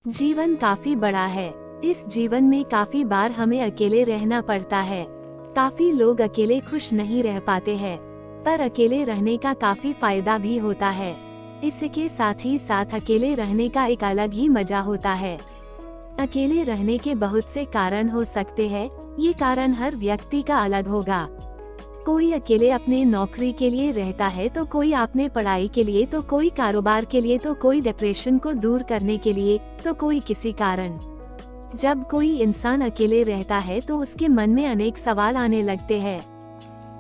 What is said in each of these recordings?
जीवन काफी बड़ा है। इस जीवन में काफी बार हमें अकेले रहना पड़ता है। काफी लोग अकेले खुश नहीं रह पाते हैं, पर अकेले रहने का काफी फायदा भी होता है। इसके साथ ही साथ अकेले रहने का एक अलग ही मजा होता है। अकेले रहने के बहुत से कारण हो सकते हैं, ये कारण हर व्यक्ति का अलग होगा। कोई अकेले अपने नौकरी के लिए रहता है, तो कोई अपने पढ़ाई के लिए, तो कोई कारोबार के लिए, तो कोई डिप्रेशन को दूर करने के लिए, तो कोई किसी कारण। जब कोई इंसान अकेले रहता है तो उसके मन में अनेक सवाल आने लगते हैं।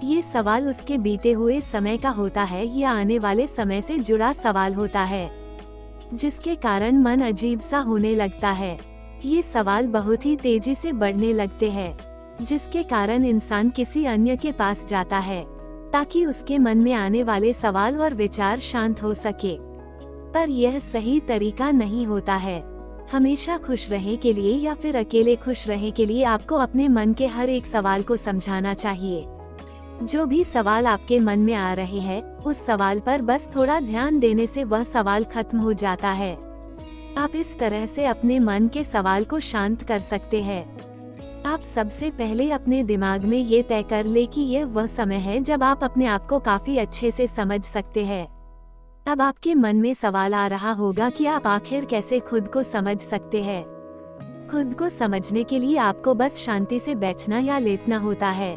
ये सवाल उसके बीते हुए समय का होता है या आने वाले समय से जुड़ा सवाल होता है, जिसके कारण मन अजीब सा होने लगता है। ये सवाल बहुत ही तेजी से बढ़ने लगते हैं, जिसके कारण इंसान किसी अन्य के पास जाता है ताकि उसके मन में आने वाले सवाल और विचार शांत हो सके। पर यह सही तरीका नहीं होता है। हमेशा खुश रहने के लिए या फिर अकेले खुश रहने के लिए आपको अपने मन के हर एक सवाल को समझाना चाहिए। जो भी सवाल आपके मन में आ रहे हैं, उस सवाल पर बस थोड़ा ध्यान देने से वह सवाल खत्म हो जाता है। आप इस तरह से अपने मन के सवाल को शांत कर सकते हैं। आप सबसे पहले अपने दिमाग में ये तय कर ले कि यह वह समय है जब आप अपने आप को काफी अच्छे से समझ सकते हैं। अब आपके मन में सवाल आ रहा होगा कि आप आखिर कैसे खुद को समझ सकते हैं। खुद को समझने के लिए आपको बस शांति से बैठना या लेटना होता है।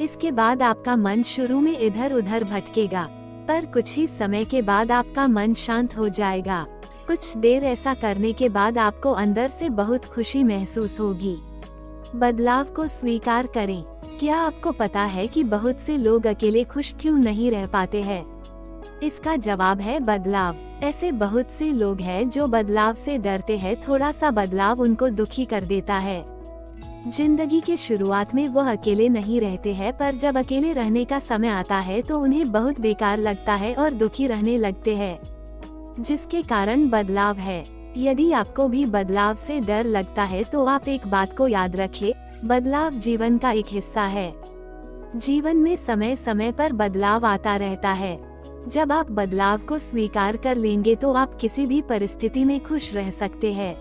इसके बाद आपका मन शुरू में इधर उधर भटकेगा, पर कुछ ही समय के बाद आपका मन शांत हो जाएगा। कुछ देर ऐसा करने के बाद आपको अंदर से बहुत खुशी महसूस होगी। बदलाव को स्वीकार करें। क्या आपको पता है कि बहुत से लोग अकेले खुश क्यों नहीं रह पाते हैं? इसका जवाब है बदलाव। ऐसे बहुत से लोग हैं जो बदलाव से डरते हैं। थोड़ा सा बदलाव उनको दुखी कर देता है। जिंदगी के शुरुआत में वह अकेले नहीं रहते हैं, पर जब अकेले रहने का समय आता है तो उन्हें बहुत बेकार लगता है और दुखी रहने लगते हैं, जिसके कारण बदलाव है। यदि आपको भी बदलाव से डर लगता है तो आप एक बात को याद रखें, बदलाव जीवन का एक हिस्सा है। जीवन में समय समय पर बदलाव आता रहता है। जब आप बदलाव को स्वीकार कर लेंगे तो आप किसी भी परिस्थिति में खुश रह सकते हैं।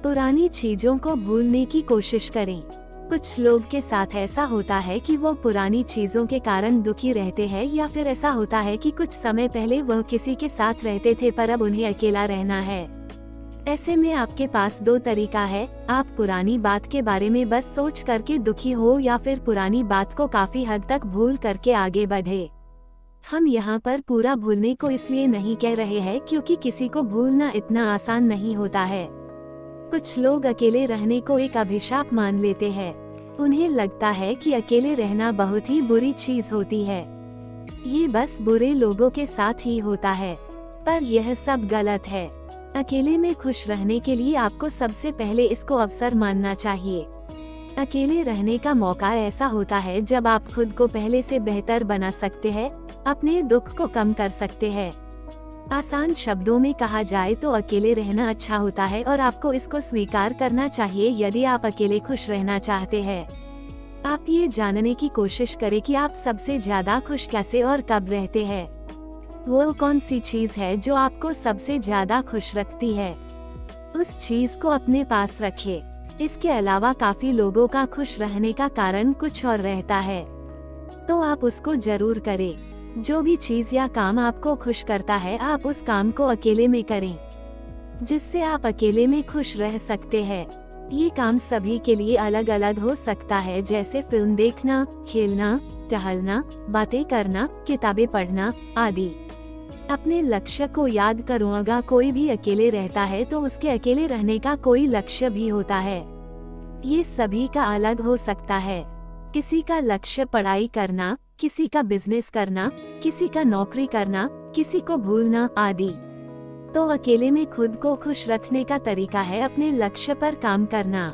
पुरानी चीजों को भूलने की कोशिश करें। कुछ लोग के साथ ऐसा होता है कि वो पुरानी चीजों के कारण दुखी रहते हैं, या फिर ऐसा होता है कि कुछ समय पहले वह किसी के साथ रहते थे पर अब उन्हें अकेला रहना है। ऐसे में आपके पास दो तरीका है, आप पुरानी बात के बारे में बस सोच करके दुखी हो या फिर पुरानी बात को काफी हद तक भूल करके आगे बढ़े। हम यहाँ पर पूरा भूलने को इसलिए नहीं कह रहे हैं क्योंकि किसी को भूलना इतना आसान नहीं होता है। कुछ लोग अकेले रहने को एक अभिशाप मान लेते हैं। उन्हें लगता है कि अकेले रहना बहुत ही बुरी चीज होती है। ये बस बुरे लोगों के साथ ही होता है, पर यह सब गलत है। अकेले में खुश रहने के लिए आपको सबसे पहले इसको अवसर मानना चाहिए। अकेले रहने का मौका ऐसा होता है जब आप खुद को पहले से बेहतर बना सकते हैं, अपने दुख को कम कर सकते हैं। आसान शब्दों में कहा जाए तो अकेले रहना अच्छा होता है और आपको इसको स्वीकार करना चाहिए। यदि आप अकेले खुश रहना चाहते हैं, आप ये जानने की कोशिश करें कि आप सबसे ज्यादा खुश कैसे और कब रहते हैं। वो कौन सी चीज है जो आपको सबसे ज्यादा खुश रखती है, उस चीज को अपने पास रखें। इसके अलावा काफी लोगों का खुश रहने का कारण कुछ और रहता है, तो आप उसको जरूर करें। जो भी चीज या काम आपको खुश करता है, आप उस काम को अकेले में करें, जिससे आप अकेले में खुश रह सकते हैं। ये काम सभी के लिए अलग अलग हो सकता है, जैसे फिल्म देखना, खेलना, टहलना, बातें करना, किताबें पढ़ना आदि। अपने लक्ष्य को याद करो। अगर कोई भी अकेले रहता है तो उसके अकेले रहने का कोई लक्ष्य भी होता है। ये सभी का अलग हो सकता है। किसी का लक्ष्य पढ़ाई करना, किसी का बिजनेस करना, किसी का नौकरी करना, किसी को भूलना आदि। तो अकेले में खुद को खुश रखने का तरीका है अपने लक्ष्य पर काम करना।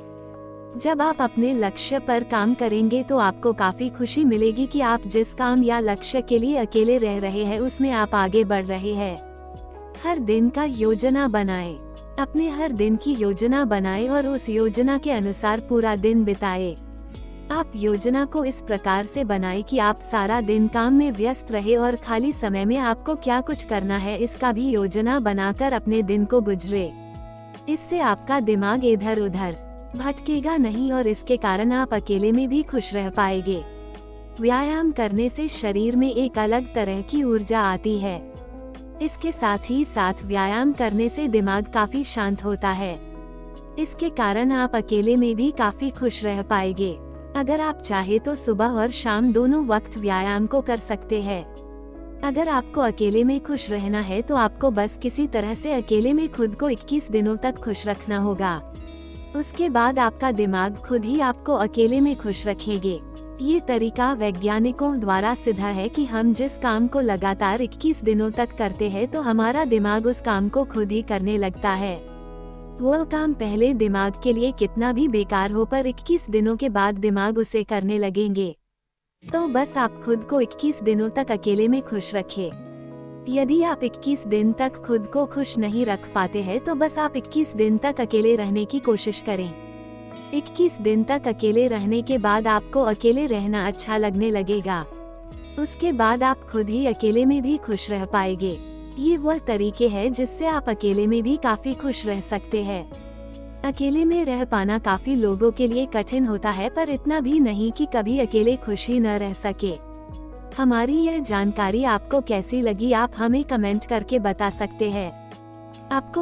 जब आप अपने लक्ष्य पर काम करेंगे तो आपको काफी खुशी मिलेगी कि आप जिस काम या लक्ष्य के लिए अकेले रह रहे हैं उसमें आप आगे बढ़ रहे हैं। हर दिन का योजना बनाएं। अपने हर दिन की योजना बनाएं और उस योजना के अनुसार पूरा दिन बिताएं। आप योजना को इस प्रकार से बनाएं कि आप सारा दिन काम में व्यस्त रहे और खाली समय में आपको क्या कुछ करना है इसका भी योजना बनाकर अपने दिन को गुजरे। इससे आपका दिमाग इधर उधर भटकेगा नहीं और इसके कारण आप अकेले में भी खुश रह पाएंगे। व्यायाम करने से शरीर में एक अलग तरह की ऊर्जा आती है। इसके साथ ही साथ व्यायाम करने से दिमाग काफी शांत होता है। इसके कारण आप अकेले में भी काफी खुश रह पाएंगे। अगर आप चाहे तो सुबह और शाम दोनों वक्त व्यायाम को कर सकते हैं। अगर आपको अकेले में खुश रहना है तो आपको बस किसी तरह से अकेले में खुद को 21 दिनों तक खुश रखना होगा। उसके बाद आपका दिमाग खुद ही आपको अकेले में खुश रखेंगे। ये तरीका वैज्ञानिकों द्वारा सिद्ध है कि हम जिस काम को लगातार 21 दिनों तक करते हैं तो हमारा दिमाग उस काम को खुद ही करने लगता है। वो काम पहले दिमाग के लिए कितना भी बेकार हो पर 21 दिनों के बाद दिमाग उसे करने लगेंगे। तो बस आप खुद को 21 दिनों तक अकेले में खुश रखें। यदि आप 21 दिन तक खुद को खुश नहीं रख पाते हैं तो बस आप 21 दिन तक अकेले रहने की कोशिश करें। 21 दिन तक अकेले रहने के बाद आपको अकेले रहना अच्छा लगने लगेगा। उसके बाद आप खुद ही अकेले में भी खुश रह पाएंगे। ये वह तरीके हैं जिससे आप अकेले में भी काफी खुश रह सकते हैं। अकेले में रह पाना काफी लोगों के लिए कठिन होता है, पर इतना भी नहीं कि कभी अकेले खुश ही न रह सके। हमारी यह जानकारी आपको कैसी लगी आप हमें कमेंट करके बता सकते हैं। आपको